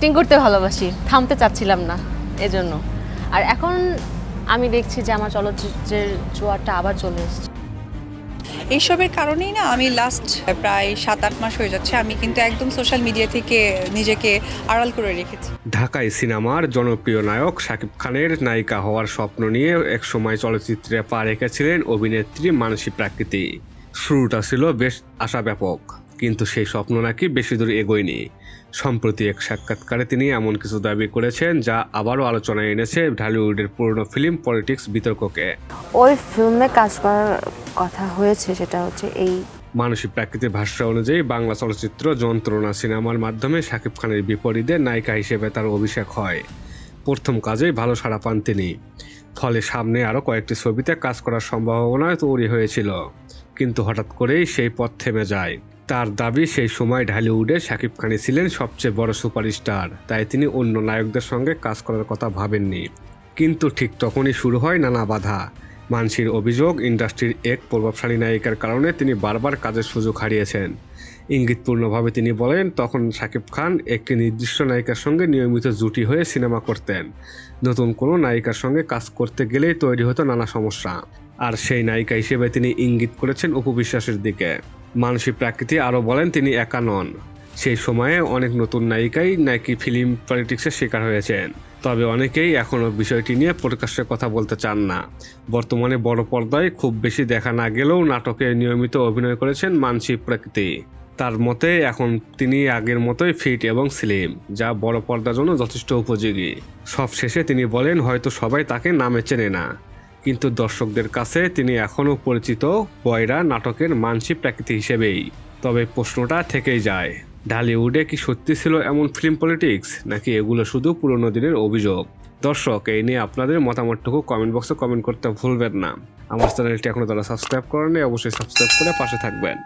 Acting করতে ভালোবাসি, থামতে চাচ্ছিলাম না এজন্য। আর এখন আমি দেখছি যে আমার চলচ্চিত্রের জোয়ারটা আবার চলে এসেছে। এইসবের কারণেই না আমি লাস্ট প্রায় 7-8 মাস হয়ে যাচ্ছে আমি কিন্তু একদম সোশ্যাল মিডিয়া থেকে নিজেকে আড়াল করে রেখেছি। ঢাকাই সিনেমার জনপ্রিয় নায়ক শাকিব খানের নায়িকা হওয়ার স্বপ্ন নিয়ে একসময় চলচ্চিত্রে পা রেখেছিলেন অভিনেত্রী মানসী প্রাকৃতি। শুরুটা ছিল বেশ আশাব্যাপক, কিন্তু সেই স্বপ্ন নাকি বেশি দূর এগোয়নি। সম্প্রতি এক সাক্ষাৎকারে তিনি এমন কিছু দাবি করেছেন যা আবারও আলোচনায় এনেছে ঢালিউডের পুরনো ফিল্ম পলিটিক্স বিতর্ককে। ওই ফিল্মে কাজ করার কথা হয়েছে, সেটা হচ্ছে এই মানসী প্রাকৃতির ভাষ্য অনুযায়ী বাংলা চলচ্চিত্র যন্ত্রণা সিনেমার মাধ্যমে শাকিব খানের বিপরীতে নায়িকা হিসেবে তার অভিষেক হয়। প্রথম কাজেই ভালো সাড়া পান তিনি, ফলে সামনে আরও কয়েকটি ছবিতে কাজ করার সম্ভাবনা তৈরি হয়েছিল। কিন্তু হঠাৎ করেই সেই পথ থেমে যায়। তার দাবি সেই সময় ঢালিউডে শাকিব খানই ছিলেন সবচেয়ে বড় সুপারস্টার, তাই তিনি অন্য নায়কদের সঙ্গে কাজ করার কথা ভাবেননি। কিন্তু ঠিক তখনই শুরু হয় নানা বাধা। মানসীর অভিযোগ, ইন্ডাস্ট্রির এক প্রভাবশালী নায়িকার কারণে তিনি বারবার কাজের সুযোগ হারিয়েছেন। ইঙ্গিতপূর্ণভাবে তিনি বলেন, তখন শাকিব খান একটি নির্দিষ্ট নায়িকার সঙ্গে নিয়মিত জুটি হয়ে সিনেমা করতেন। নতুন কোনো নায়িকার সঙ্গে কাজ করতে গেলেই তৈরি হতো নানা সমস্যা। আর সেই নায়িকা হিসেবে তিনি ইঙ্গিত করেছেন অপু বিশ্বাসের দিকে। মানসী প্রাকৃতি আরও বলেন, তিনি একা নন। সেই সময়ে অনেক নতুন নায়িকাই নাকি ফিল্ম পলিটিক্সের শিকার হয়েছেন। তবে অনেকেই এখনও বিষয়টি নিয়ে প্রকাশ্যে কথা বলতে চান না। বর্তমানে বড় পর্দায় খুব বেশি দেখা না গেলেও নাটকে নিয়মিত অভিনয় করেছেন মানসী প্রাকৃতি। তার মতে এখন তিনি আগের মতোই ফিট এবং স্লিম, যা বড় পর্দার জন্য যথেষ্ট উপযোগী। সবশেষে তিনি বলেন, হয়তো সবাই তাকে নামে চেনে না, কিন্তু দর্শকদের কাছে তিনি এখনও পরিচিত বয়রা নাটকের মানসী প্রাকৃতি হিসেবেই। তবে প্রশ্নটা থেকেই যায়, ঢালিউডে কি সত্যি ছিল এমন ফিল্ম পলিটিক্স, নাকি এগুলো শুধু পুরনো দিনের অভিযোগ? দর্শক, এই নিয়ে আপনাদের মতামতটুকু কমেন্ট বক্সে কমেন্ট করতে ভুলবেন না। আমার চ্যানেলটি এখনও যারা সাবস্ক্রাইব করেননি, অবশ্যই সাবস্ক্রাইব করে পাশে থাকবেন।